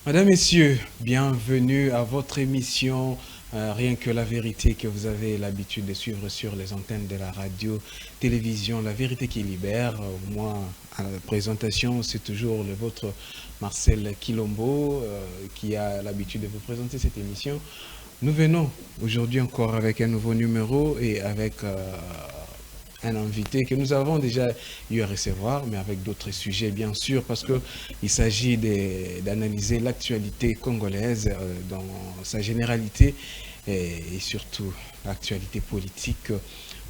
Mesdames, Messieurs, bienvenue à votre émission Rien que la vérité que vous avez l'habitude de suivre sur les antennes de la radio-télévision La Vérité qui libère. Moi, à la présentation, c'est toujours le vôtre Marcel Kilombo qui a l'habitude de vous présenter cette émission. Nous venons aujourd'hui encore avec un nouveau numéro et avec un invité que nous avons déjà eu à recevoir, mais avec d'autres sujets bien sûr, parce qu'il s'agit d'analyser l'actualité congolaise dans sa généralité et surtout l'actualité politique,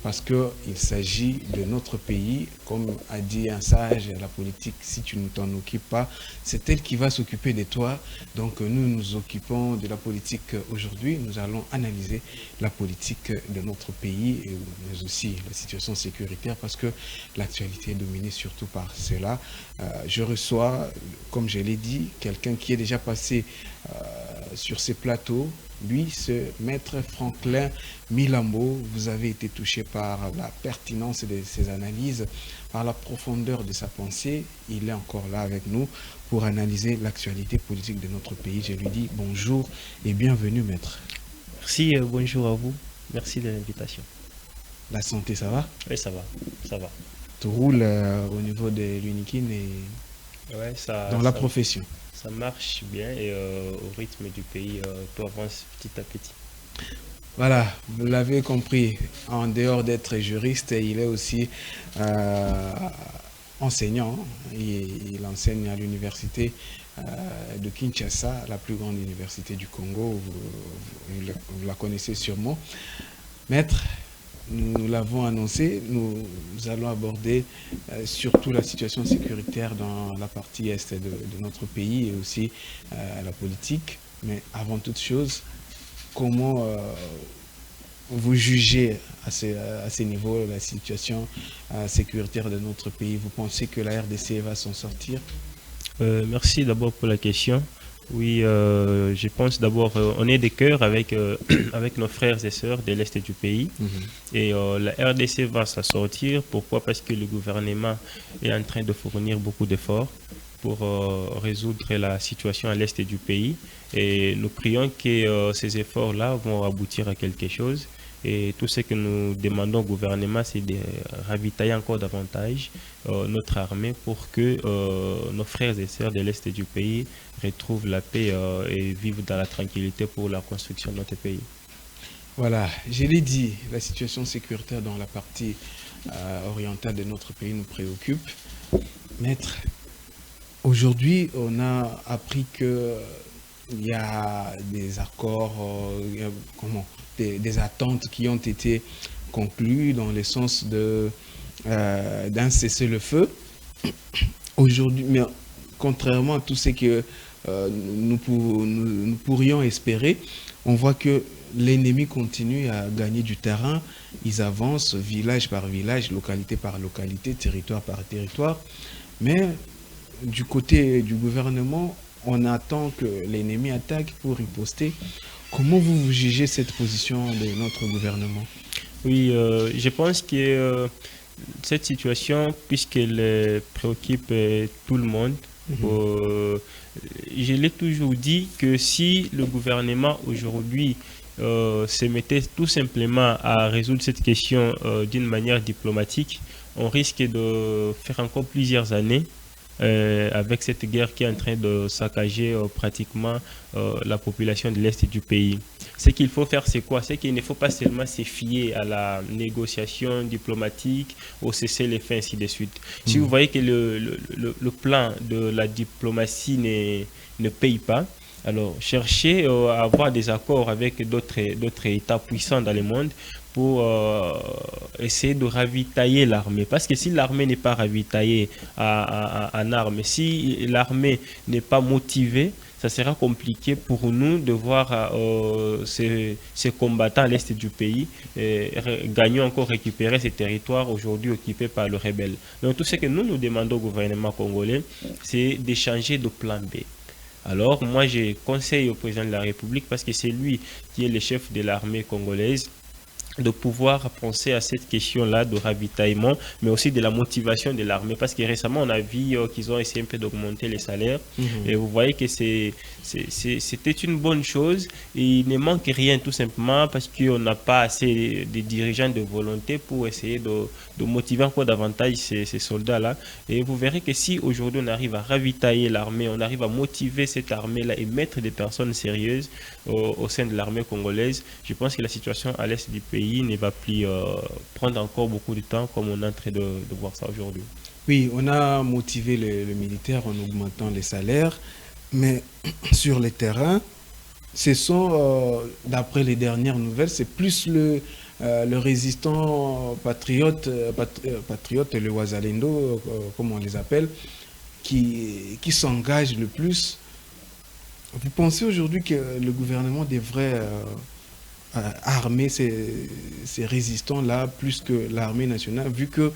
parce qu'il s'agit de notre pays. Comme a dit un sage, la politique, si tu ne t'en occupes pas, c'est elle qui va s'occuper de toi. Donc nous nous occupons de la politique aujourd'hui. Nous allons analyser la politique de notre pays, mais aussi la situation sécuritaire, parce que l'actualité est dominée surtout par cela. Je reçois, comme je l'ai dit, quelqu'un qui est déjà passé sur ces plateaux. Lui, c'est Maître Franklin Milambo. Vous avez été touché par la pertinence de ses analyses, par la profondeur de sa pensée. Il est encore là avec nous pour analyser l'actualité politique de notre pays. Je lui dis bonjour et bienvenue, Maître. Merci, bonjour à vous. Merci de l'invitation. La santé, ça va? Oui, ça va, ça va. Tu roules au niveau de l'Unikin et ouais, dans la profession? Ça marche bien et au rythme du pays, tout avance petit à petit. Voilà, vous l'avez compris, en dehors d'être juriste, il est aussi enseignant. Il enseigne à l'université de Kinshasa, la plus grande université du Congo. Vous la connaissez sûrement. Maître, nous l'avons annoncé, nous allons aborder surtout la situation sécuritaire dans la partie est de notre pays et aussi la politique. Mais avant toute chose, comment vous jugez à ces niveaux la situation sécuritaire de notre pays? Vous pensez que la RDC va s'en sortir? Merci d'abord pour la question. Oui, je pense d'abord, on est de cœur avec, avec nos frères et sœurs de l'Est du pays. Et la RDC va s'en sortir. Pourquoi? Parce que le gouvernement est en train de fournir beaucoup d'efforts pour résoudre la situation à l'Est du pays. Et nous prions que ces efforts-là vont aboutir à quelque chose. Et tout ce que nous demandons au gouvernement, c'est de ravitailler encore davantage notre armée pour que nos frères et sœurs de l'Est du pays retrouvent la paix et vivent dans la tranquillité pour la construction de notre pays. Voilà, je l'ai dit, la situation sécuritaire dans la partie orientale de notre pays nous préoccupe. Maître, aujourd'hui, on a appris qu'il y a des accords, des attentes qui ont été conclues dans le sens d'un cessez-le-feu. Aujourd'hui, mais contrairement à tout ce que nous pourrions espérer, on voit que l'ennemi continue à gagner du terrain. Ils avancent village par village, localité par localité, territoire par territoire. Mais du côté du gouvernement, on attend que l'ennemi attaque pour riposter. Comment vous jugez cette position de notre gouvernement? Oui, je pense que cette situation, puisqu'elle préoccupe tout le monde, je l'ai toujours dit que si le gouvernement aujourd'hui se mettait tout simplement à résoudre cette question d'une manière diplomatique, on risque de faire encore plusieurs années avec cette guerre qui est en train de saccager pratiquement la population de l'Est du pays. Ce qu'il faut faire, c'est quoi? C'est qu'il ne faut pas seulement se fier à la négociation diplomatique, au cessez-le-feu, ainsi de suite. Si vous voyez que le plan de la diplomatie ne paye pas, alors cherchez à avoir des accords avec d'autres États puissants dans le monde pour essayer de ravitailler l'armée. Parce que si l'armée n'est pas ravitaillée en armes, si l'armée n'est pas motivée, ça sera compliqué pour nous de voir ces combattants à l'est du pays gagner encore, récupérer ces territoires aujourd'hui occupés par le rebelle. Donc tout ce que nous demandons au gouvernement congolais, c'est d'échanger de plan B. Alors moi, je conseille au président de la République, parce que c'est lui qui est le chef de l'armée congolaise, de pouvoir penser à cette question-là de ravitaillement, mais aussi de la motivation de l'armée. Parce que récemment, on a vu qu'ils ont essayé un peu d'augmenter les salaires. Et vous voyez que c'était une bonne chose. Et il ne manque rien, tout simplement, parce qu'on n'a pas assez de dirigeants de volonté pour essayer de motiver encore davantage ces soldats-là. Et vous verrez que si aujourd'hui on arrive à ravitailler l'armée, on arrive à motiver cette armée-là et mettre des personnes sérieuses au sein de l'armée congolaise, je pense que la situation à l'est du pays ne va plus prendre encore beaucoup de temps comme on est en train de voir ça aujourd'hui. Oui, on a motivé le militaire en augmentant les salaires, mais sur le terrain, ce sont, d'après les dernières nouvelles, c'est plus le résistant patriote, le Wazalendo, comme on les appelle, qui s'engage le plus. Vous pensez aujourd'hui que le gouvernement devrait armer ces résistants-là plus que l'armée nationale, vu que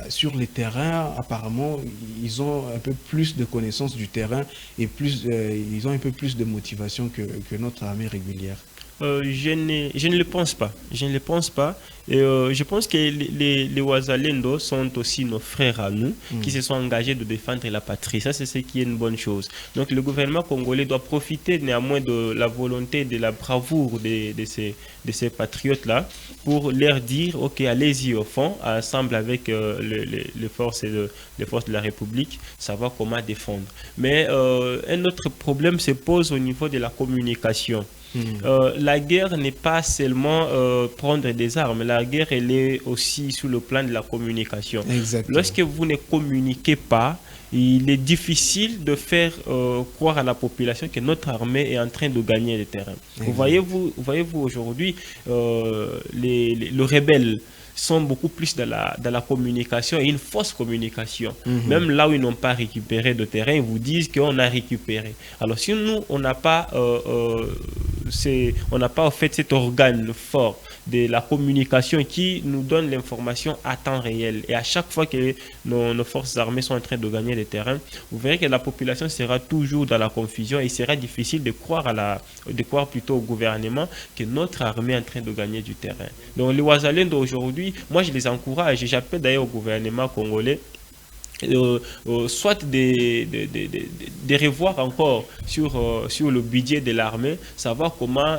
sur les terrains, apparemment, ils ont un peu plus de connaissances du terrain et ils ont un peu plus de motivation que notre armée régulière? Je ne le pense pas. Je ne le pense pas. Et, je pense que les Wazalendo sont aussi nos frères à nous qui se sont engagés de défendre la patrie. Ça, c'est ce qui est une bonne chose. Donc, le gouvernement congolais doit profiter néanmoins de la volonté, de la bravoure de ces patriotes-là pour leur dire, OK, allez-y au fond, ensemble avec les forces de la République, savoir comment défendre. Mais un autre problème se pose au niveau de la communication. La guerre n'est pas seulement prendre des armes. La guerre, elle est aussi sur le plan de la communication. Exactement. Lorsque vous ne communiquez pas, il est difficile de faire croire à la population que notre armée est en train de gagner le terrain. Voyez-vous aujourd'hui, les rebelles sont beaucoup plus dans la communication et une fausse communication. Même là où ils n'ont pas récupéré de terrain, ils vous disent qu'on a récupéré. Alors si nous, on n'a pas en fait cet organe fort de la communication qui nous donne l'information à temps réel. Et à chaque fois que nos forces armées sont en train de gagner des terrains, vous verrez que la population sera toujours dans la confusion et il sera difficile de croire plutôt au gouvernement que notre armée est en train de gagner du terrain. Donc les Wazalendo aujourd'hui, moi je les encourage et j'appelle d'ailleurs au gouvernement congolais soit de revoir encore sur le budget de l'armée, savoir comment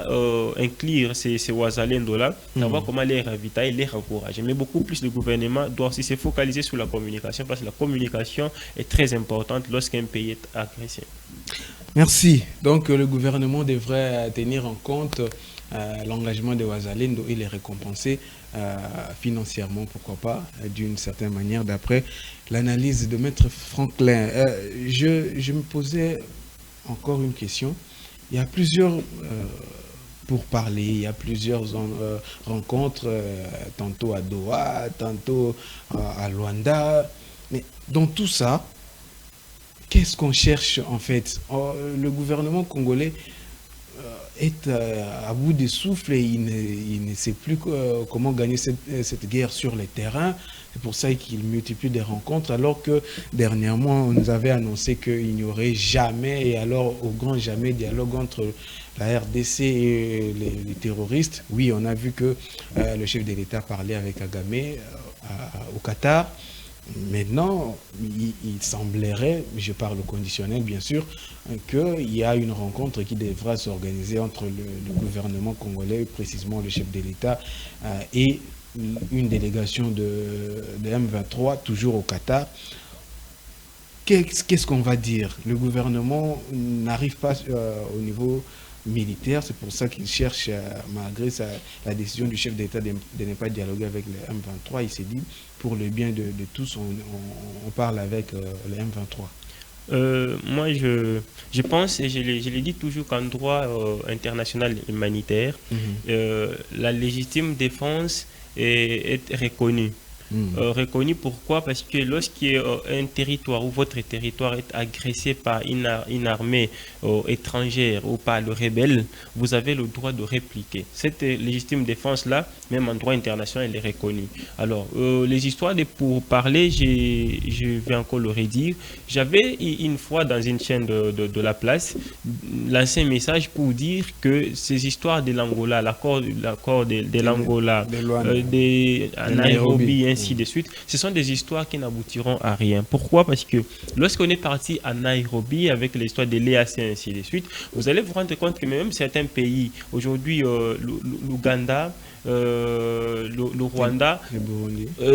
inclure ces Wazalendo-là, savoir comment les ravitailler, les encourager. Mais beaucoup plus le gouvernement doit aussi se focaliser sur la communication parce que la communication est très importante lorsqu'un pays est agressé. Merci. Donc le gouvernement devrait tenir en compte l'engagement des Wazalendo et les récompenser financièrement, pourquoi pas, d'une certaine manière, d'après l'analyse de Maître Franklin. Je me posais encore une question. Il y a plusieurs pourparlers, il y a plusieurs rencontres, tantôt à Doha, tantôt à Luanda. Mais dans tout ça, qu'est-ce qu'on cherche en fait? Le gouvernement congolais est à bout de souffle et il ne sait plus comment gagner cette guerre sur les terrains. C'est pour ça qu'il multiplie des rencontres, alors que dernièrement, on nous avait annoncé qu'il n'y aurait jamais, et alors au grand jamais, dialogue entre la RDC et les terroristes. Oui, on a vu que le chef de l'État parlait avec Kagame au Qatar. Maintenant, il semblerait, je parle au conditionnel bien sûr, qu'il y a une rencontre qui devra s'organiser entre le gouvernement congolais, précisément le chef de l'État, et une délégation de M23, toujours au Qatar. Qu'est-ce qu'on va dire? Le gouvernement n'arrive pas au niveau militaire, c'est pour ça qu'il cherche, malgré la décision du chef d'État de ne pas dialoguer avec le M23, il s'est dit, pour le bien de tous, on parle avec le M23. Moi, je pense, et je l'ai dit toujours qu'en droit international humanitaire, la légitime défense est reconnue. Reconnu pourquoi? Parce que lorsqu'un territoire ou votre territoire est agressé par une armée étrangère ou par le rebelle, vous avez le droit de répliquer. Cette légitime défense-là, même en droit international, elle est reconnue. Alors, les histoires de pourparlers, je vais encore le redire. J'avais une fois dans une chaîne de la place lancé un message pour dire que ces histoires de l'Angola, l'accord de l'Angola, de Nairobi, ainsi de suite, ce sont des histoires qui n'aboutiront à rien. Pourquoi? Parce que lorsqu'on est parti à Nairobi avec l'histoire de l'EAC, ainsi de suite, vous allez vous rendre compte que même certains pays, aujourd'hui l'Ouganda, le Rwanda,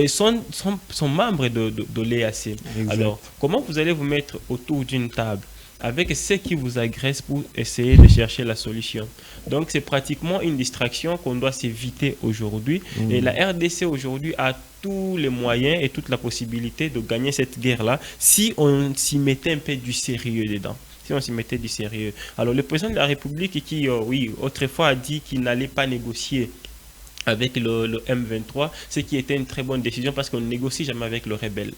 sont membres de l'EAC. Alors, comment vous allez vous mettre autour d'une table avec ceux qui vous agressent pour essayer de chercher la solution? Donc, c'est pratiquement une distraction qu'on doit s'éviter aujourd'hui. Et la RDC aujourd'hui a tous les moyens et toute la possibilité de gagner cette guerre-là si on s'y mettait un peu du sérieux dedans. Si on s'y mettait du sérieux. Alors, le président de la République qui, oui, autrefois a dit qu'il n'allait pas négocier avec le M23, ce qui était une très bonne décision parce qu'on ne négocie jamais avec le rebelle.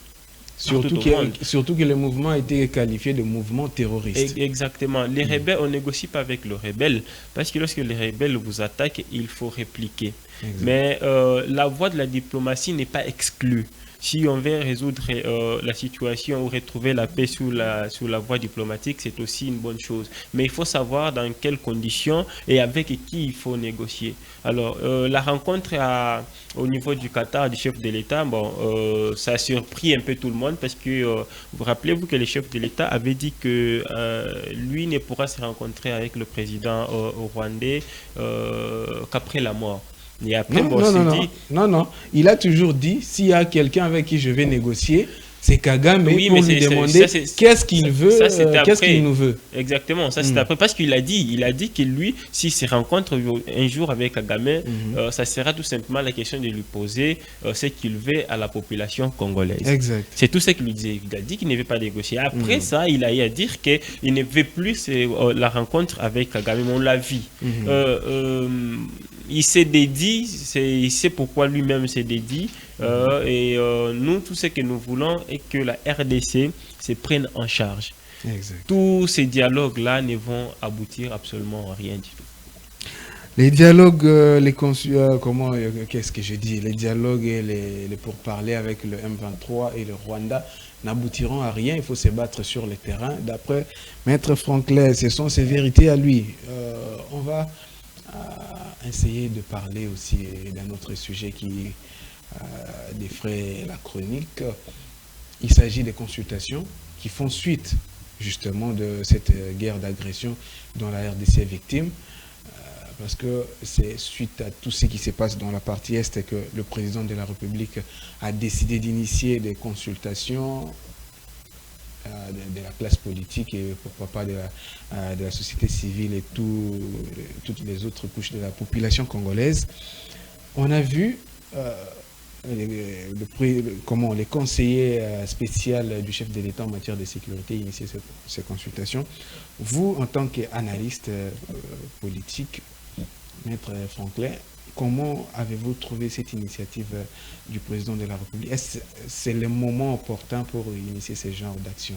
Surtout que le mouvement a été qualifié de mouvement terroriste. Exactement. Les rebelles, on ne négocie pas avec le rebelle parce que lorsque les rebelles vous attaquent, il faut répliquer. Exact. Mais la voie de la diplomatie n'est pas exclue. Si on veut résoudre la situation ou retrouver la paix sous la voie diplomatique, c'est aussi une bonne chose. Mais il faut savoir dans quelles conditions et avec qui il faut négocier. Alors, la rencontre au niveau du Qatar du chef de l'État, bon, ça a surpris un peu tout le monde parce que vous rappelez-vous que le chef de l'État avait dit que lui ne pourra se rencontrer avec le président rwandais qu'après la mort. Et après, non, il a toujours dit, s'il y a quelqu'un avec qui je vais négocier, c'est Kagame, oui, pour lui demander qu'est-ce qu'il veut, qu'est-ce qu'il nous veut. Exactement, ça c'est après, parce qu'il a dit que lui, s'il se rencontre un jour avec Kagame, ça sera tout simplement la question de lui poser ce qu'il veut à la population congolaise. Exact. C'est tout ce qu'il lui disait. Il a dit qu'il ne veut pas négocier. Après ça, il a eu à dire qu'il ne veut plus la rencontre avec Kagame, on l'a vu. Il s'est dédié, il sait pourquoi lui-même s'est dédié. Et nous, tout ce que nous voulons est que la RDC se prenne en charge. Exact. Tous ces dialogues-là ne vont aboutir absolument à rien du tout. Les dialogues, qu'est-ce que je dis? Les dialogues et les pourparlers avec le M23 et le Rwanda n'aboutiront à rien. Il faut se battre sur le terrain. D'après Maître Franklin, ce sont ses vérités à lui. On va essayer de parler aussi d'un autre sujet qui défraie la chronique. Il s'agit des consultations qui font suite justement de cette guerre d'agression dont la RDC est victime, parce que c'est suite à tout ce qui se passe dans la partie Est que le président de la République a décidé d'initier des consultations de la classe politique et pourquoi pas de la société civile et toutes les autres couches de la population congolaise. On a vu les conseillers spéciaux du chef de l'État en matière de sécurité initier ces consultations. Vous, en tant qu'analyste politique, Maître Franklin, comment avez-vous trouvé cette initiative du président de la République? Est-ce que c'est le moment opportun pour initier ce genre d'action?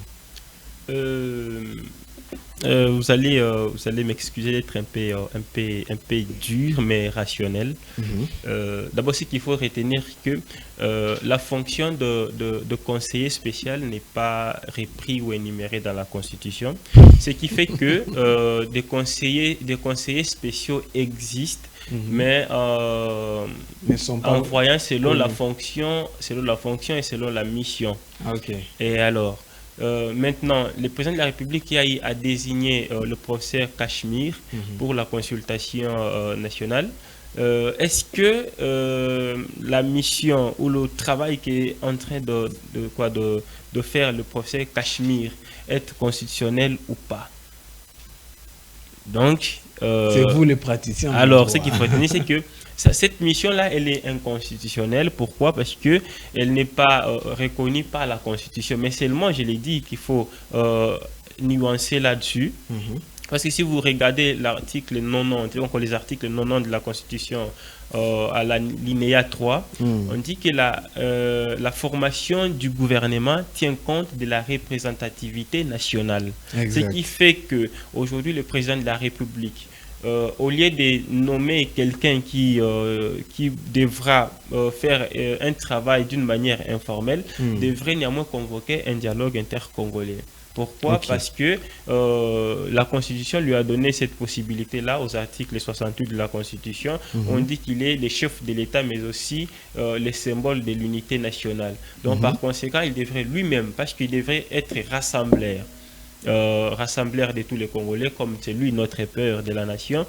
Vous allez m'excuser d'être un peu dur mais rationnel. D'abord, ce qu'il faut retenir que la fonction de conseiller spécial n'est pas repris ou énumérée dans la Constitution, ce qui fait que des conseillers spéciaux existent, mais sont pas envoyés selon la fonction et selon la mission. Et alors, maintenant, le président de la République a désigné le professeur Cachemire pour la consultation nationale. Est-ce que la mission ou le travail qu'est en train de faire le professeur Cachemire est constitutionnel ou pas? Donc, c'est vous les praticiens. Alors, ce qu'il faut retenir, c'est que cette mission-là, elle est inconstitutionnelle. Pourquoi? Parce qu'elle n'est pas reconnue par la Constitution. Mais seulement, je l'ai dit, qu'il faut nuancer là-dessus. Parce que si vous regardez l'article 90, donc les articles 90 de la Constitution à l'alinéa 3, on dit que la formation du gouvernement tient compte de la représentativité nationale. Exact. Ce qui fait que aujourd'hui le président de la République, au lieu de nommer quelqu'un qui devra faire un travail d'une manière informelle, devrait néanmoins convoquer un dialogue intercongolais. Pourquoi? Parce que la Constitution lui a donné cette possibilité-là aux articles 68 de la Constitution. On dit qu'il est le chef de l'État, mais aussi le symbole de l'unité nationale. Donc, par conséquent, il devrait lui-même, parce qu'il devrait être rassembleur. Rassembleur de tous les Congolais, comme c'est lui notre père de la nation,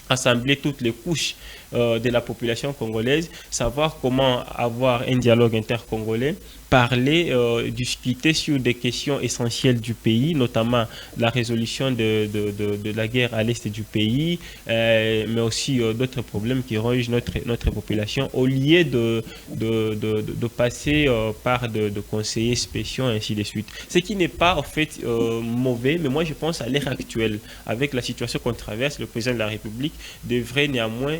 rassembler toutes les couches de la population congolaise, savoir comment avoir un dialogue intercongolais, parler, discuter sur des questions essentielles du pays, notamment la résolution de la guerre à l'est du pays, mais aussi d'autres problèmes qui rongent notre population, au lieu de passer par de conseillers spéciaux, ainsi de suite. Ce qui n'est pas en fait mauvais, mais moi je pense à l'ère actuelle, avec la situation qu'on traverse, le président de la République devrait néanmoins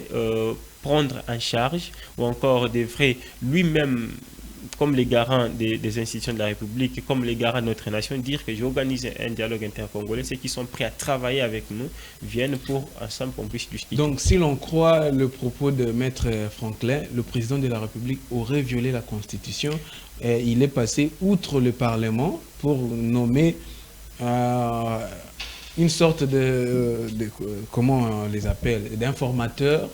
prendre en charge, ou encore devrait lui-même, comme les garants des institutions de la République, comme les garants de notre nation, dire que j'organise un dialogue intercongolais, ceux qui sont prêts à travailler avec nous viennent pour ensemble qu'on puisse discuter. Donc, si l'on croit le propos de Maître Franklin, le président de la République aurait violé la Constitution et il est passé outre le Parlement pour nommer une sorte comment on les appelle, d'informateur,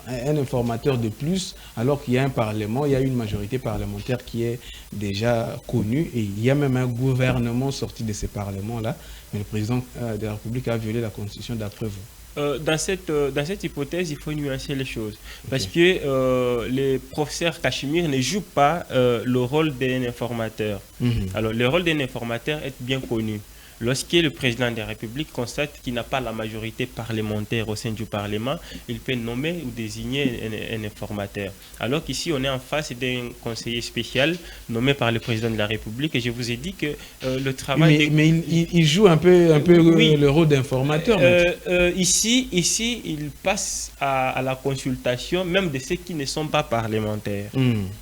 un informateur de plus, alors qu'il y a un Parlement, il y a une majorité parlementaire qui est déjà connue, et il y a même un gouvernement sorti de ces parlements-là, mais le président de la République a violé la Constitution d'après vous. Dans cette hypothèse, il faut nuancer les choses. Parce que les professeurs Cachemire ne jouent pas le rôle d'un informateur. Alors, le rôle d'un informateur est bien connu. Lorsque le président de la République constate qu'il n'a pas la majorité parlementaire au sein du Parlement, il peut nommer ou désigner un informateur. Alors qu'ici, on est en face d'un conseiller spécial nommé par le président de la République. Et je vous ai dit que le travail... Mais il joue un peu oui, le rôle d'informateur. Ici, il passe à la consultation, même de ceux qui ne sont pas parlementaires.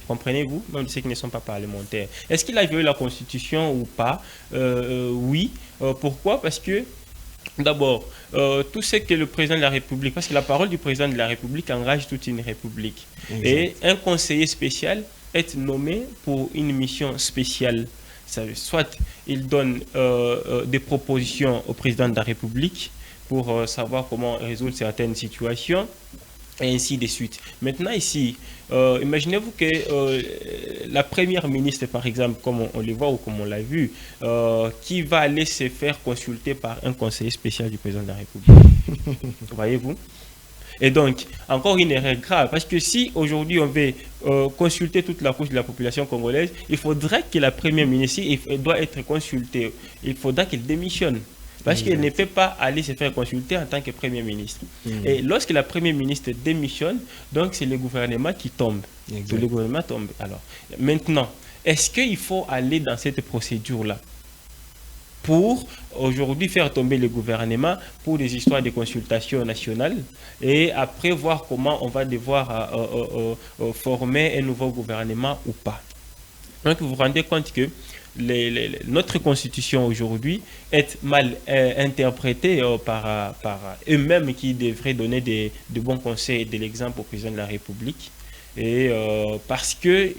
Comprenez-vous? Même de ceux qui ne sont pas parlementaires. Est-ce qu'il a violé la Constitution ou pas? Oui. Pourquoi? Parce que, d'abord, tout ce que le président de la République, parce que la parole du président de la République engage toute une république. Exact. Et un conseiller spécial est nommé pour une mission spéciale. Soit il donne des propositions au président de la République pour savoir comment résoudre certaines situations, et ainsi de suite. Maintenant ici, imaginez-vous que la première ministre, par exemple, comme on le voit ou comme on l'a vu, qui va aller se faire consulter par un conseiller spécial du président de la République. Voyez-vous? Et donc, encore une erreur grave, parce que si aujourd'hui on veut consulter toute la couche de la population congolaise, il faudrait que la première ministre, elle doit être consultée, il faudra qu'elle démissionne. Parce qu'elle ne peut pas aller se faire consulter en tant que Premier ministre. Et lorsque la Première ministre démissionne, donc c'est le gouvernement qui tombe. Le gouvernement tombe. Alors, maintenant, est-ce qu'il faut aller dans cette procédure-là pour aujourd'hui faire tomber le gouvernement pour des histoires de consultation nationale et après voir comment on va devoir former un nouveau gouvernement ou pas? Donc vous vous rendez compte que notre constitution aujourd'hui est mal interprétée par eux-mêmes qui devraient donner de bons conseils et de l'exemple au président de la République. Et parce que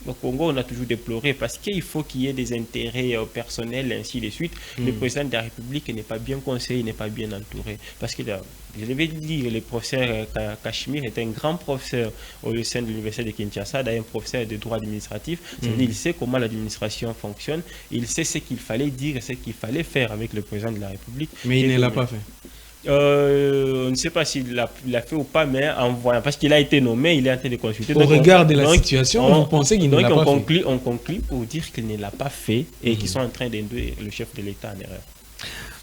au Congo, on a toujours déploré, parce qu'il faut qu'il y ait des intérêts personnels, ainsi de suite. Le président de la République n'est pas bien conseillé, n'est pas bien entouré. Parce que, je devais dire, le professeur Cachemire est un grand professeur au sein de l'université de Kinshasa, d'ailleurs un professeur de droit administratif. C'est-à-dire il sait comment l'administration fonctionne, il sait ce qu'il fallait dire et ce qu'il fallait faire avec le président de la République. Mais il ne l'a pas fait. On ne sait pas s'il l'a fait ou pas, mais en voyant, parce qu'il a été nommé, il est en train de consulter. Au regard de la situation, vous pensez qu'il ne l'a pas fait? On conclut pour dire qu'il ne l'a pas fait et qu'ils sont en train d'induire le chef de l'État en erreur.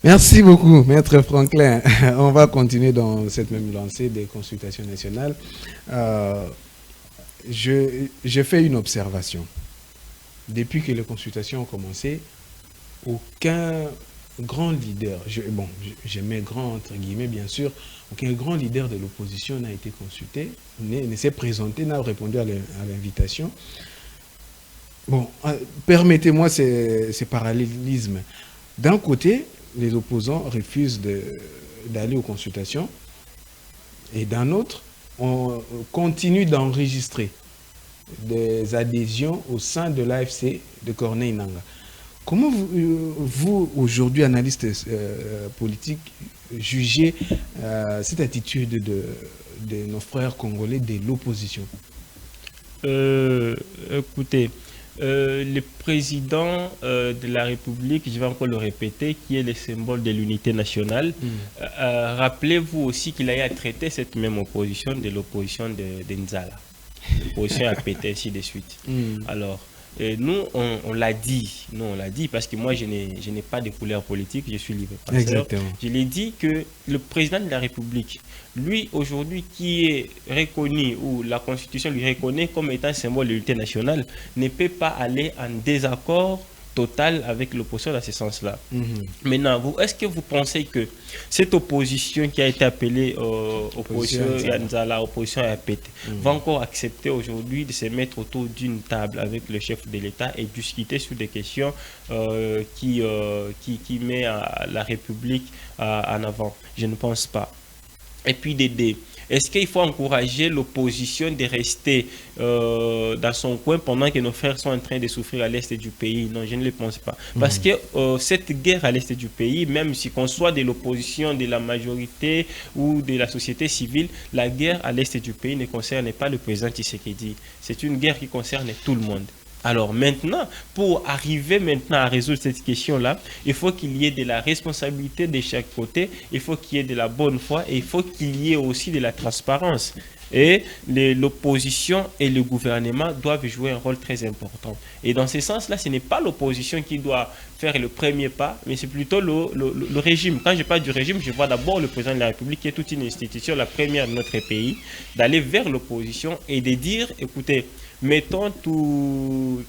Merci beaucoup, Maître Franklin. On va continuer dans cette même lancée des consultations nationales. Je fais une observation. Depuis que les consultations ont commencé, aucun grand leader, je mets grand entre guillemets bien sûr, aucun grand leader de l'opposition n'a été consulté, ne s'est présenté, n'a répondu à l'invitation. Bon, permettez-moi ces parallélismes. D'un côté, les opposants refusent d'aller aux consultations, et d'un autre, on continue d'enregistrer des adhésions au sein de l'AFC de Corneille Nangaa. Comment vous aujourd'hui, analyste politique, jugez cette attitude de nos frères congolais de l'opposition? Écoutez, le président de la République, je vais encore le répéter, qui est le symbole de l'unité nationale, rappelez-vous aussi qu'il a traité cette même opposition de l'opposition de Nzala. L'opposition a pété, ainsi de suite. Alors, nous, on l'a dit. Nous, on l'a dit parce que moi, je n'ai pas de couleur politique, je suis libre penseur. Exactement. Je l'ai dit que le président de la République, lui, aujourd'hui, qui est reconnu, ou la Constitution lui reconnaît comme étant un symbole de l'unité nationale, ne peut pas aller en désaccord total avec l'opposition dans ce sens-là. Maintenant, est-ce que vous pensez que cette opposition qui a été appelée opposition Nzala, opposition à APT, va encore accepter aujourd'hui de se mettre autour d'une table avec le chef de l'État et discuter sur des questions qui met la République en avant? Je ne pense pas. Et puis est-ce qu'il faut encourager l'opposition de rester dans son coin pendant que nos frères sont en train de souffrir à l'est du pays? Non, je ne le pense pas. Parce que cette guerre à l'est du pays, même si qu'on soit de l'opposition, de la majorité ou de la société civile, la guerre à l'est du pays ne concerne pas le président Tshisekedi. C'est une guerre qui concerne tout le monde. Alors maintenant, pour arriver maintenant à résoudre cette question-là, il faut qu'il y ait de la responsabilité de chaque côté, il faut qu'il y ait de la bonne foi et il faut qu'il y ait aussi de la transparence. Et l'opposition et le gouvernement doivent jouer un rôle très important. Et dans ce sens-là, ce n'est pas l'opposition qui doit faire le premier pas, mais c'est plutôt le régime. Quand je parle du régime, je vois d'abord le président de la République, qui est toute une institution, la première de notre pays, d'aller vers l'opposition et de dire, écoutez, mettons tous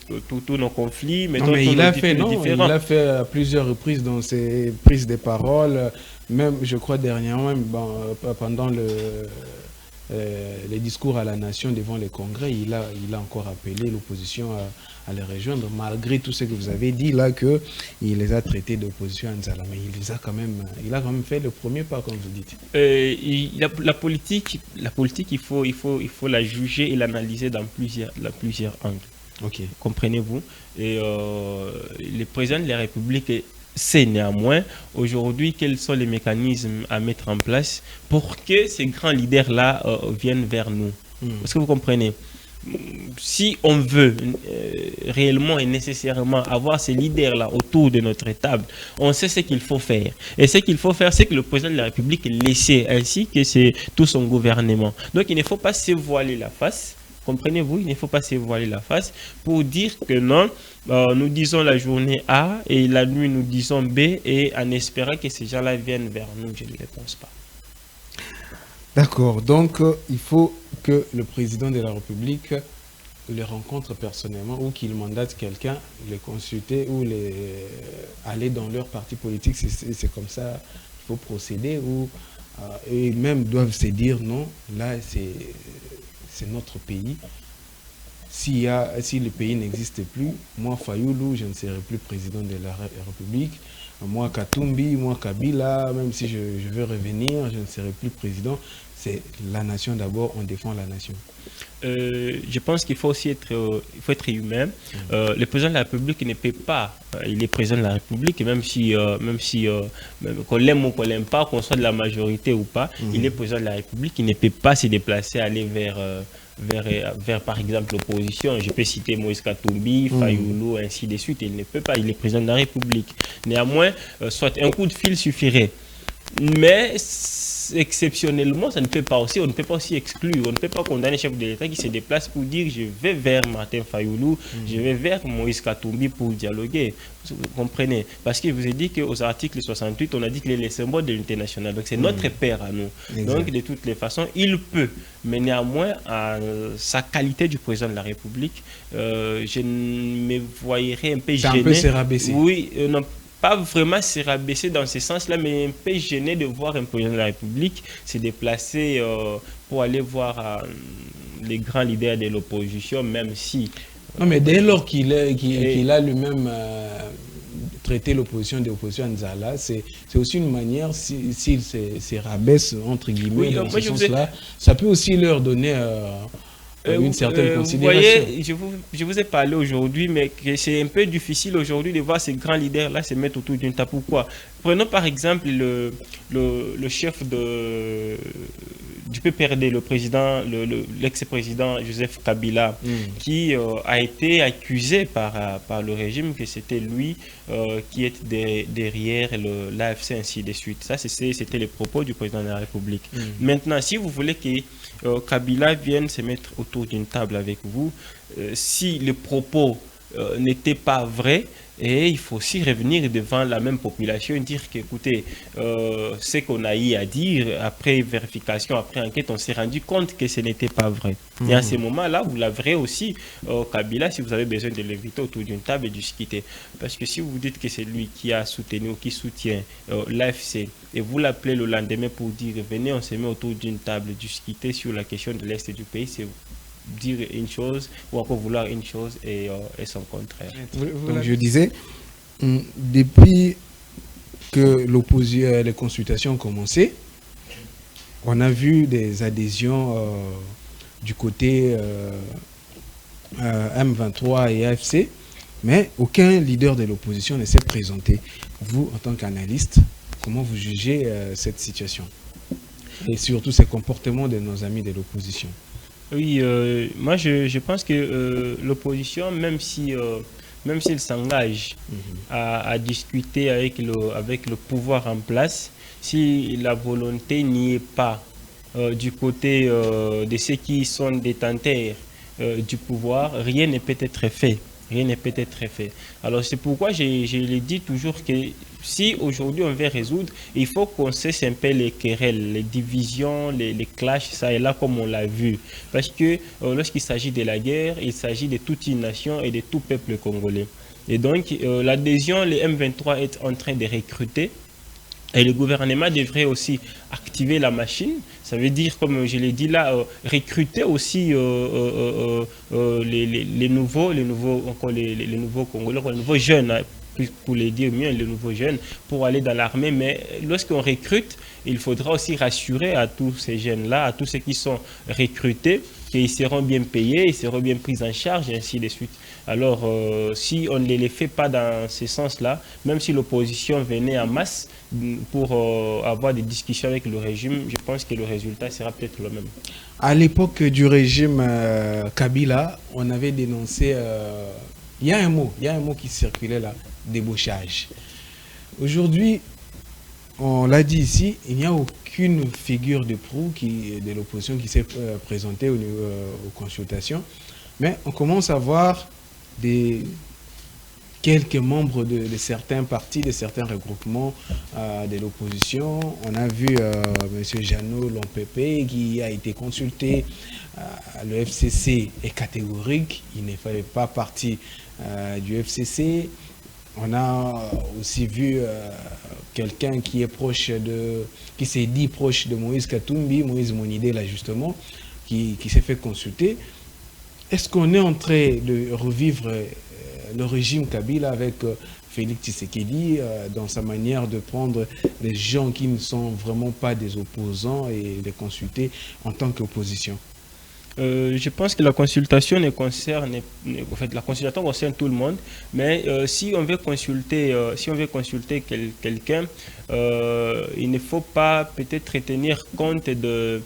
nos conflits, mettons tous nos différends. Il l'a fait à plusieurs reprises dans ses prises de parole, même, je crois, dernièrement, même, pendant les discours à la nation devant les congrès, il a encore appelé l'opposition à les rejoindre, malgré tout ce que vous avez dit là, qu'il les a traités d'opposition à Nzala. Mais il a quand même fait le premier pas, comme vous dites. La politique, il faut la juger et l'analyser dans plusieurs angles. Okay. Comprenez-vous? Et le président de la République sait néanmoins aujourd'hui quels sont les mécanismes à mettre en place pour que ces grands leaders-là viennent vers nous. Est-ce que vous comprenez? Si on veut réellement et nécessairement avoir ces leaders-là autour de notre table, on sait ce qu'il faut faire. Et ce qu'il faut faire, c'est que le président de la République laisse, ainsi que c'est tout son gouvernement. Donc il ne faut pas se voiler la face. Comprenez-vous, il ne faut pas se voiler la face pour dire que non, nous disons la journée A et la nuit nous disons B, et en espérant que ces gens-là viennent vers nous, je ne le pense pas. D'accord, donc il faut que le président de la République les rencontre personnellement ou qu'il mandate quelqu'un, les consulter ou aller dans leur parti politique, c'est comme ça qu'il faut procéder, ou et même doivent se dire non, là c'est notre pays. Si le pays n'existe plus, moi Fayoulou, je ne serai plus président de la République. Moi Katumbi, moi Kabila, même si je veux revenir, je ne serai plus président. C'est la nation d'abord, on défend la nation. Je pense qu'il faut aussi être humain. Le président de la République ne peut pas, il est président de la République, même qu'on l'aime ou qu'on l'aime pas, qu'on soit de la majorité ou pas, il est président de la République, il ne peut pas se déplacer, aller vers par exemple l'opposition. Je peux citer Moïse Katumbi, Fayoulou, ainsi de suite. Il ne peut pas, il est président de la République. Néanmoins, soit un coup de fil suffirait. Mais exceptionnellement, ça ne peut pas aussi, on ne peut pas aussi exclure, on ne peut pas condamner le chef de l'État qui se déplace pour dire je vais vers Martin Fayoulou, je vais vers Moïse Katumbi pour dialoguer. Vous comprenez? Parce que je vous ai dit qu'aux articles 68, on a dit qu'il est le symbole de l'unité nationale. Donc c'est notre père à nous. Exact. Donc de toutes les façons, il peut. Mais néanmoins, à sa qualité du président de la République, je me voyerais un peu gêné. C'est un peu se rabaisser. Oui, non. pas vraiment se rabaisser dans ce sens-là, mais un peu gêné de voir un président de la République se déplacer pour aller voir les grands leaders de l'opposition, même si... Non, mais dès lors qu'il a lui-même traité l'opposition d'opposition à Nzala, c'est aussi une manière, s'il se rabaisse, entre guillemets, dans ce sens-là, ça peut aussi leur donner... une certaine considération. Vous voyez, je vous ai parlé aujourd'hui, mais c'est un peu difficile aujourd'hui de voir ces grands leaders-là se mettre autour d'une table. Pourquoi? Prenons par exemple le chef du PPRD, le président, l'ex-président Joseph Kabila, qui a été accusé par le régime que c'était lui qui était derrière l'AFC, ainsi de suite. Ça, c'était les propos du président de la République. Maintenant, si vous voulez que Kabila vienne se mettre autour d'une table avec vous, si les propos n'étaient pas vrais, et il faut aussi revenir devant la même population et dire qu'écoutez, ce qu'on a eu à dire, après vérification, après enquête, on s'est rendu compte que ce n'était pas vrai. Et à ce moment-là, vous l'avez aussi, Kabila, si vous avez besoin de l'inviter autour d'une table et discuter. Parce que si vous dites que c'est lui qui a soutenu ou qui soutient l'AFC, et vous l'appelez le lendemain pour dire venez, on se met autour d'une table, discuter sur la question de l'Est du pays, c'est dire une chose ou encore vouloir une chose et son contraire. Donc je disais, depuis que les consultations ont commencé, on a vu des adhésions du côté M23 et AFC, mais aucun leader de l'opposition ne s'est présenté. Vous, en tant qu'analyste, comment vous jugez cette situation? Et surtout ces comportements de nos amis de l'opposition? Oui, moi je pense que l'opposition, même s'il s'engage à discuter avec le pouvoir en place, si la volonté n'y est pas du côté de ceux qui sont détenteurs du pouvoir, rien ne peut être fait. Rien ne peut être fait. Alors c'est pourquoi je le dis toujours que si aujourd'hui on veut résoudre, il faut qu'on cesse un peu les querelles, les divisions, les clashs, ça et là comme on l'a vu. Parce que lorsqu'il s'agit de la guerre, il s'agit de toute une nation et de tout peuple congolais. Et donc l'adhésion, les M23 est en train de recruter. Et le gouvernement devrait aussi activer la machine. Ça veut dire, comme je l'ai dit là, recruter aussi les nouveaux Congolais, les nouveaux jeunes, hein, pour les dire mieux, les nouveaux jeunes, pour aller dans l'armée. Mais lorsqu'on recrute, il faudra aussi rassurer à tous ces jeunes-là, à tous ceux qui sont recrutés, qu'ils seront bien payés, ils seront bien pris en charge, et ainsi de suite. Alors, si on ne les fait pas dans ce sens-là, même si l'opposition venait en masse pour avoir des discussions avec le régime, je pense que le résultat sera peut-être le même. À l'époque du régime Kabila, on avait dénoncé, il y a un mot qui circulait là, débauchage. Aujourd'hui, on l'a dit ici, il n'y a aucune figure de proue de l'opposition qui s'est présentée aux consultations, mais on commence à voir quelques membres de certains partis, de certains regroupements de l'opposition. On a vu M. Jeannot Lompepe qui a été consulté. Le FCC est catégorique, il ne fait pas partie du FCC. On a aussi vu quelqu'un qui s'est dit proche de Moïse Katumbi, Moïse Monidé là justement, qui s'est fait consulter. Est-ce qu'on est en train de revivre le régime Kabila avec Félix Tshisekedi dans sa manière de prendre les gens qui ne sont vraiment pas des opposants et les consulter en tant qu'opposition? Je pense que la consultation la consultation concerne tout le monde, mais si on veut consulter, quelqu'un, il ne faut pas peut-être tenir compte de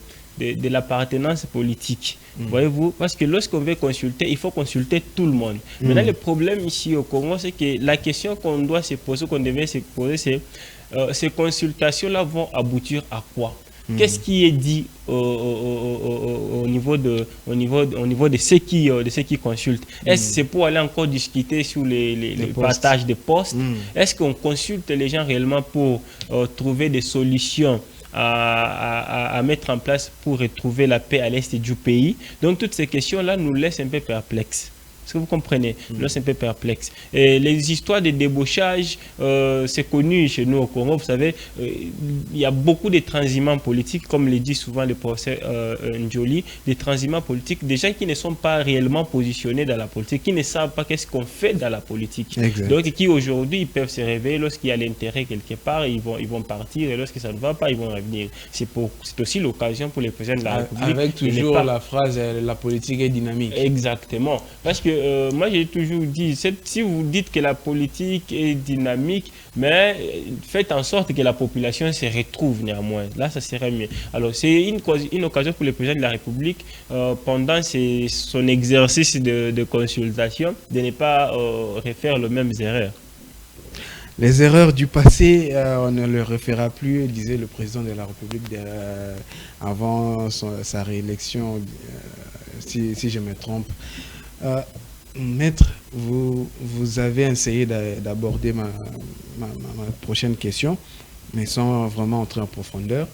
l'appartenance politique. Voyez-vous, parce que lorsqu'on veut consulter, il faut consulter tout le monde. Maintenant, le problème ici au Congo, c'est que la question qu'on doit se poser, qu'on devait se poser, c'est ces consultations-là vont aboutir à quoi? Qu'est-ce qui est dit au niveau de ceux qui consultent? Est-ce que c'est pour aller encore discuter sur les partages de postes? Est-ce qu'on consulte les gens réellement pour trouver des solutions à mettre en place pour retrouver la paix à l'est du pays? Donc toutes ces questions-là nous laissent un peu perplexes. Est-ce que vous comprenez? Là, c'est un peu perplexe. Et les histoires de débauchage, c'est connu chez nous au Congo. Vous savez, il y a beaucoup de transhumants politiques, comme le dit souvent le professeur Njoli, des transhumants politiques, des gens qui ne sont pas réellement positionnés dans la politique, qui ne savent pas qu'est-ce qu'on fait dans la politique. Exact. Donc, qui aujourd'hui, ils peuvent se réveiller lorsqu'il y a l'intérêt quelque part, ils vont partir, et lorsque ça ne va pas, ils vont revenir. C'est aussi l'occasion pour les présidents de la République. Avec toujours la phrase « la politique est dynamique ». Exactement. Parce que moi, j'ai toujours dit, si vous dites que la politique est dynamique, mais faites en sorte que la population se retrouve néanmoins. Là, ça serait mieux. Alors, c'est une occasion pour le président de la République, pendant son exercice de consultation, de ne pas refaire les mêmes erreurs. Les erreurs du passé, on ne les refera plus, disait le président de la République avant sa réélection, si je me trompe. Maître, vous avez essayé d'aborder ma prochaine question, mais sans vraiment entrer en profondeur.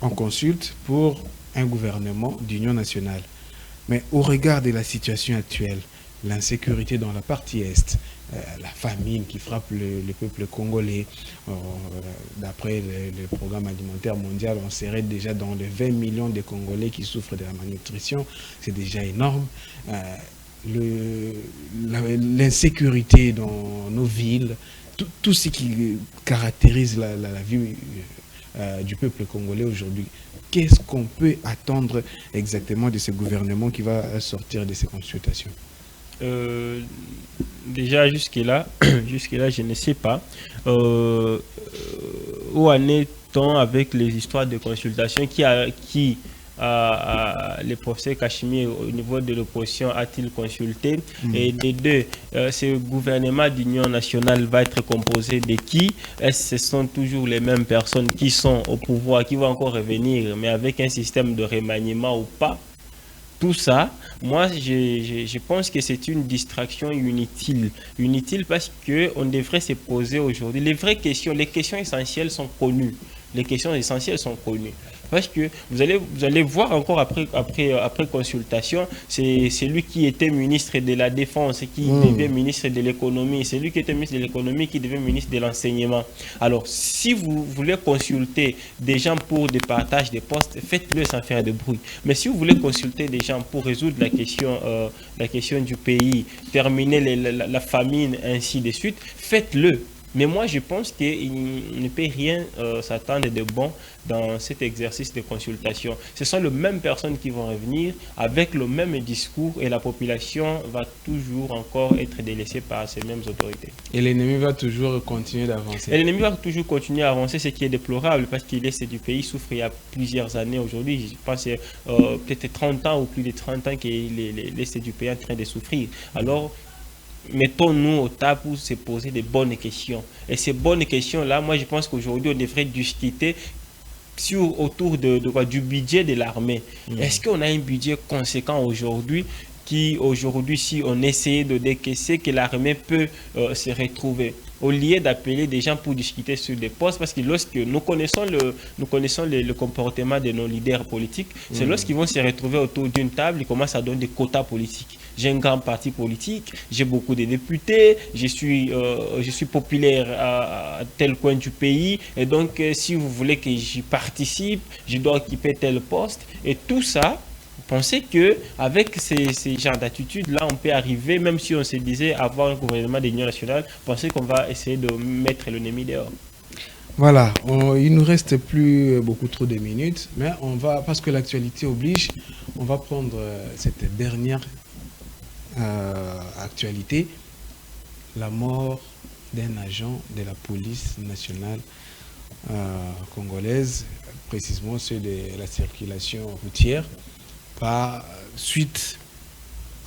On consulte pour un gouvernement d'union nationale. Mais au regard de la situation actuelle, l'insécurité dans la partie Est, la famine qui frappe le peuple congolais, d'après le programme alimentaire mondial, on serait déjà dans les 20 millions de Congolais qui souffrent de la malnutrition. C'est déjà énorme. L'insécurité dans nos villes, tout ce qui caractérise la vie du peuple congolais aujourd'hui. Qu'est-ce qu'on peut attendre exactement de ce gouvernement qui va sortir de ces consultations? Déjà jusque-là, je ne sais pas. Où en est-on avec les histoires de consultation qui le professeur Kashmir au niveau de l'opposition a-t-il consulté? Et des deux, ce gouvernement d'union nationale va être composé de qui? Est-ce que ce sont toujours les mêmes personnes qui sont au pouvoir, qui vont encore revenir, mais avec un système de remaniement ou pas? Tout ça, moi, je pense que c'est une distraction inutile. Inutile parce qu'on devrait se poser aujourd'hui. Les vraies questions, les questions essentielles sont connues. Les questions essentielles sont connues. Parce que vous allez voir encore après consultation, c'est celui qui était ministre de la Défense qui devient ministre de l'économie, c'est lui qui était ministre de l'économie qui devient ministre de l'enseignement. Alors, si vous voulez consulter des gens pour des partages de postes, faites-le sans faire de bruit. Mais si vous voulez consulter des gens pour résoudre la question du pays, terminer la famine, ainsi de suite, faites-le. Mais moi, je pense qu'il ne peut rien s'attendre de bon dans cet exercice de consultation. Ce sont les mêmes personnes qui vont revenir avec le même discours et la population va toujours encore être délaissée par ces mêmes autorités. Et l'ennemi va toujours continuer d'avancer. Et l'ennemi va toujours continuer à avancer, ce qui est déplorable parce que l'Est du pays souffre il y a plusieurs années aujourd'hui. Je pense peut-être 30 ans ou plus de 30 ans que l'Est du pays est en train de souffrir. Alors, mettons-nous au table pour se poser des bonnes questions. Et ces bonnes questions-là, moi, je pense qu'aujourd'hui, on devrait discuter autour du budget de l'armée. Est-ce qu'on a un budget conséquent aujourd'hui qui, aujourd'hui, si on essayait de décaisser, que l'armée peut se retrouver au lieu d'appeler des gens pour discuter sur des postes, parce que lorsque nous connaissons le comportement de nos leaders politiques, c'est lorsqu'ils vont se retrouver autour d'une table, ils commencent à donner des quotas politiques. J'ai un grand parti politique, j'ai beaucoup de députés, je suis populaire à tel coin du pays, et donc si vous voulez que j'y participe, je dois occuper tel poste, et tout ça. Pensez qu'avec ces genres d'attitudes-là, on peut arriver, même si on se disait avoir un gouvernement d'union nationale, pensez qu'on va essayer de mettre l'ennemi dehors. Voilà, il ne nous reste plus beaucoup trop de minutes, mais parce que l'actualité oblige, on va prendre cette dernière actualité, la mort d'un agent de la police nationale congolaise, précisément ceux de la circulation routière, par suite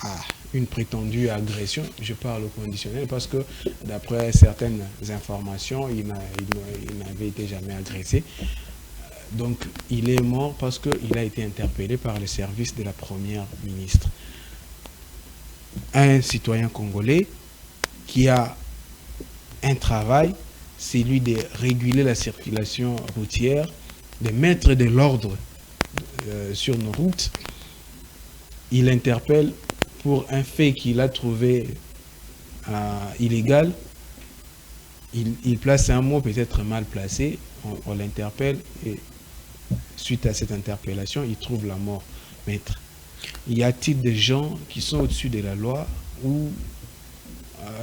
à une prétendue agression. Je parle au conditionnel parce que d'après certaines informations, il n'avait été jamais agressé. Donc il est mort parce qu'il a été interpellé par le service de la première ministre. Un citoyen congolais qui a un travail, c'est lui de réguler la circulation routière, de mettre de l'ordre sur nos routes. Il interpelle pour un fait qu'il a trouvé illégal, il place un mot peut-être mal placé, on l'interpelle et suite à cette interpellation, il trouve la mort. Maître, y a-t-il des gens qui sont au-dessus de la loi ou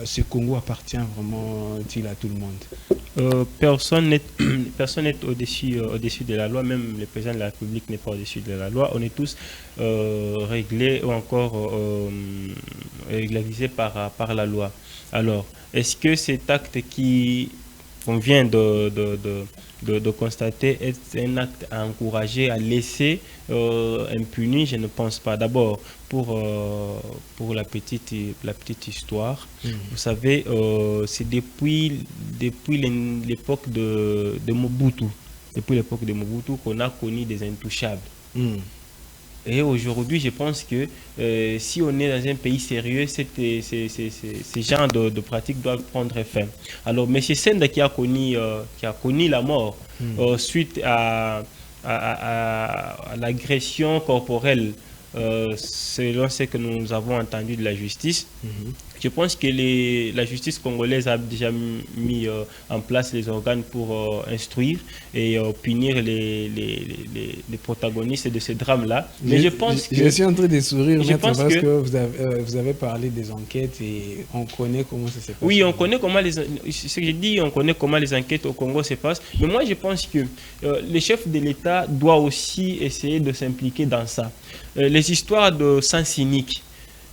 ce Congo appartient vraiment-t-il à tout le monde? Personne n'est au-dessus de la loi, même le président de la République n'est pas au-dessus de la loi. On est tous réglés ou encore régularisés par la loi. Alors, est-ce que cet acte qu'on vient de constater est un acte à encourager, à laisser impuni? Je ne pense pas. D'abord, pour la petite histoire, vous savez, c'est depuis l'époque de Mobutu, qu'on a connu des intouchables. Et aujourd'hui, je pense que si on est dans un pays sérieux, ces genres de pratiques doivent prendre fin. Alors, M. Senda qui a connu la mort suite à l'agression corporelle, selon ce que nous avons entendu de la justice, je pense que la justice congolaise a déjà mis en place les organes pour instruire et punir les protagonistes de ces drames-là. Mais je pense que... Je suis en train de sourire, maître, parce que vous avez parlé des enquêtes et on connaît comment ça se passe. Oui, on connaît comment ce que j'ai dit, on connaît comment les enquêtes au Congo se passent. Mais moi, je pense que le chef de l'État doit aussi essayer de s'impliquer dans ça. Les histoires de sang cynique.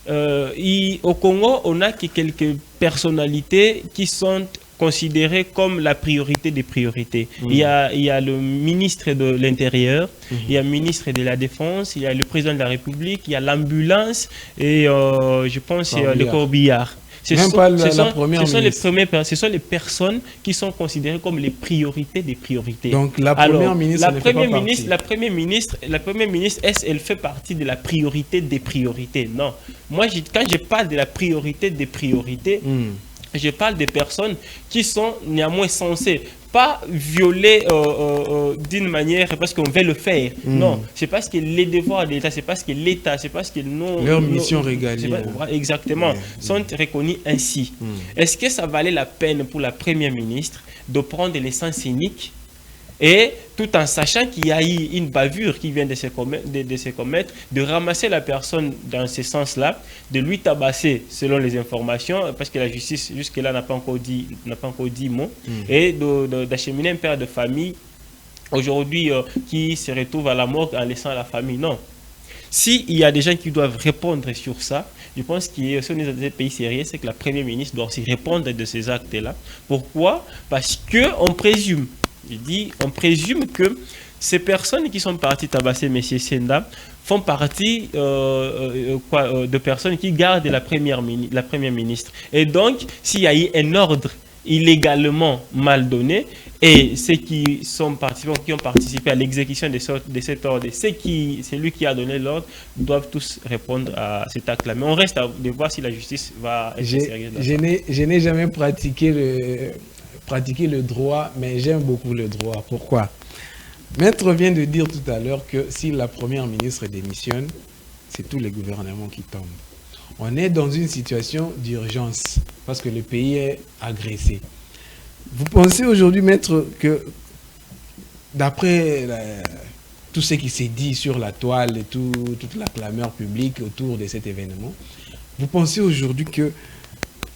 Au Congo, on a quelques personnalités qui sont considérées comme la priorité des priorités. Il y a le ministre de l'Intérieur, il y a le ministre de la Défense, il y a le président de la République, il y a l'ambulance et je pense le corbillard. Ce sont les personnes qui sont considérées comme les priorités des priorités. Donc la première ministre la première ministre, elle fait partie de la priorité des priorités. Non. Moi, quand je parle de la priorité des priorités, je parle des personnes qui sont néanmoins censées pas violer d'une manière parce qu'on veut le faire. Non, c'est parce que les devoirs de l'État, c'est parce que l'État, c'est parce que leur mission régalienne. Exactement, sont reconnus ainsi. Est-ce que ça valait la peine pour la première ministre de prendre les sens cyniques et tout en sachant qu'il y a eu une bavure qui vient de se commettre, de ramasser la personne dans ce sens-là, de lui tabasser selon les informations, parce que la justice jusque-là n'a pas encore dit mot, et d'acheminer un père de famille aujourd'hui qui se retrouve à la mort en laissant la famille. Non. S'il y a des gens qui doivent répondre sur ça, je pense qu'il y a aussi dans des pays sérieux, c'est que la première ministre doit aussi répondre de ces actes-là. Pourquoi? Parce qu'on présume. Je dis, on présume que ces personnes qui sont parties tabasser M. Senda font partie de personnes qui gardent la première ministre. Et donc, s'il y a eu un ordre illégalement mal donné, et ceux qui ont participé à l'exécution de cet ordre, c'est lui qui a donné l'ordre, doivent tous répondre à cet acte-là. Mais on reste à voir si la justice va être sérieuse. Je n'ai jamais pratiqué le droit, mais j'aime beaucoup le droit. Pourquoi? Maître vient de dire tout à l'heure que si la première ministre démissionne, c'est tous les gouvernements qui tombent. On est dans une situation d'urgence parce que le pays est agressé. Vous pensez aujourd'hui, maître, que d'après tout ce qui s'est dit sur la toile et toute la clameur publique autour de cet événement, vous pensez aujourd'hui que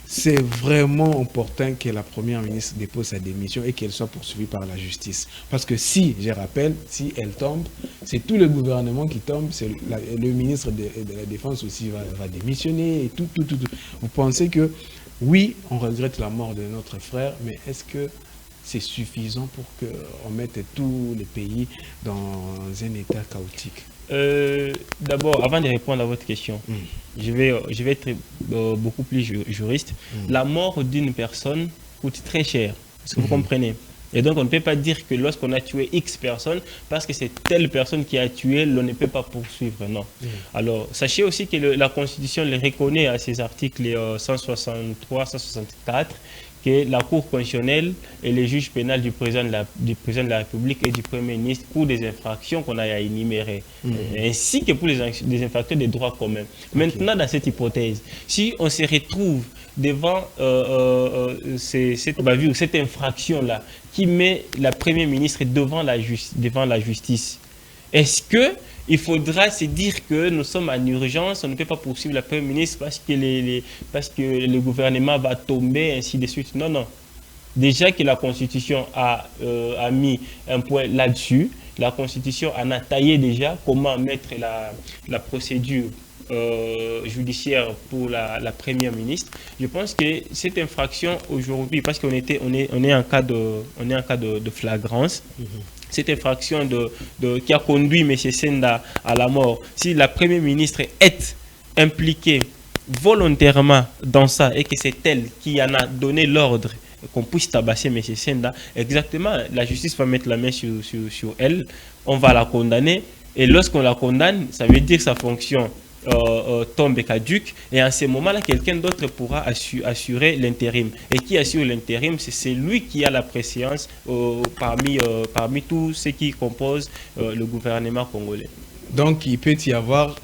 c'est vraiment opportun que la première ministre dépose sa démission et qu'elle soit poursuivie par la justice? Parce que si, je rappelle, si elle tombe, c'est tout le gouvernement qui tombe, le ministre de la Défense aussi va démissionner et tout. Vous pensez que, oui, on regrette la mort de notre frère, mais est-ce que c'est suffisant pour qu'on mette tout le pays dans un état chaotique? D'abord, avant de répondre à votre question, je vais être beaucoup plus juriste. La mort d'une personne coûte très cher. Est-ce que vous comprenez? Et donc, on ne peut pas dire que lorsqu'on a tué X personnes, parce que c'est telle personne qui a tué, l'on ne peut pas poursuivre. Non. Alors, sachez aussi que la Constitution le reconnaît à ses articles 163, 164, que la Cour constitutionnelle et les juges pénals du président de la République et du Premier ministre pour des infractions qu'on a à énumérer, ainsi que pour des infractions des droits communs. Maintenant, dans cette hypothèse, si on se retrouve devant cette bavure, cette infraction-là, qui met la Première ministre devant la justice, est-ce qu'il faudra se dire que nous sommes en urgence, on ne peut pas poursuivre la Première ministre parce que le gouvernement va tomber, ainsi de suite? Non, non. Déjà que la Constitution a mis un point là-dessus, la Constitution en a taillé déjà comment mettre la procédure judiciaire pour la Première ministre. Je pense que cette infraction aujourd'hui, parce qu'on est en cas de flagrance, cette infraction qui a conduit M. Senda à la mort, si la Première ministre est impliquée volontairement dans ça et que c'est elle qui en a donné l'ordre qu'on puisse tabasser M. Senda, exactement, la justice va mettre la main sur elle, on va la condamner, et lorsqu'on la condamne, ça veut dire que sa fonction tombe caduque, et en ce moment-là, quelqu'un d'autre pourra assurer l'intérim. Et qui assure l'intérim, c'est lui qui a la préséance parmi tous ceux qui composent le gouvernement congolais. Donc, il peut y avoir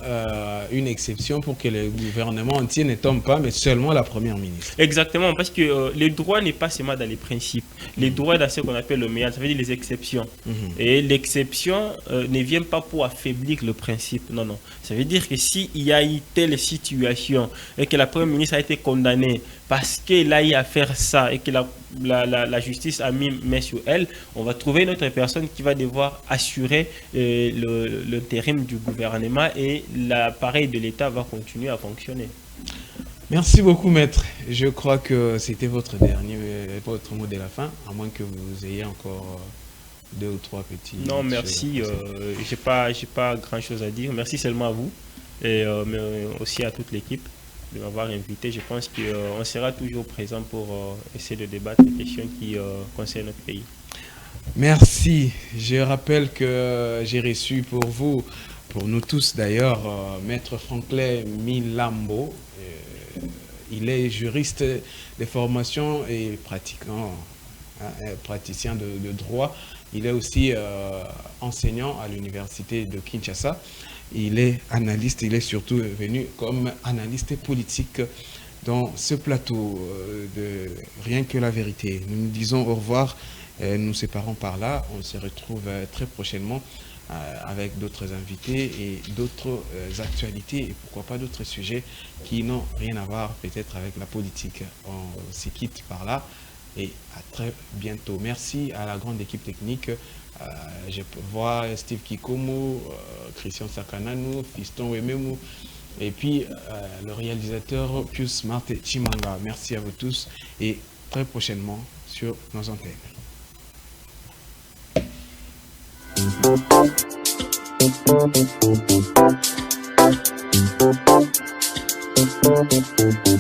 une exception pour que le gouvernement entier ne tombe pas, mais seulement la Première ministre. Exactement, parce que les droits n'est pas seulement dans les principes. Les droits dans ce qu'on appelle le méal, ça veut dire les exceptions. Et l'exception ne vient pas pour affaiblir le principe. Non, non. Ça veut dire que s'il y a eu telle situation et que la Première ministre a été condamnée parce qu'elle a eu à faire ça et que la justice a mis main sur elle, on va trouver une autre personne qui va devoir assurer l'intérim du gouvernement et l'appareil de l'État va continuer à fonctionner. Merci beaucoup, maître. Je crois que c'était votre mot de la fin, à moins que vous ayez encore 2 ou 3 petits... Non, merci. J'ai pas grand-chose à dire. Merci seulement à vous, et mais aussi à toute l'équipe de m'avoir invité. Je pense qu'on sera toujours présent pour essayer de débattre des questions qui concernent notre pays. Merci. Je rappelle que j'ai reçu pour vous, pour nous tous d'ailleurs, Maître Franklin Milambo. Il est juriste de formation et praticien de droit. Il est aussi enseignant à l'université de Kinshasa. Il est analyste, il est surtout venu comme analyste politique dans ce plateau de Rien que la vérité. Nous nous disons au revoir, nous nous séparons par là. On se retrouve très prochainement avec d'autres invités et d'autres actualités et pourquoi pas d'autres sujets qui n'ont rien à voir peut-être avec la politique. On se quitte par là et à très bientôt. Merci à la grande équipe technique. Je vois Steve Kikomu, Christian Sakananou, Fiston Wememu et puis le réalisateur Pius Marte Chimanga. Merci à vous tous et très prochainement sur nos antennes. Thank you.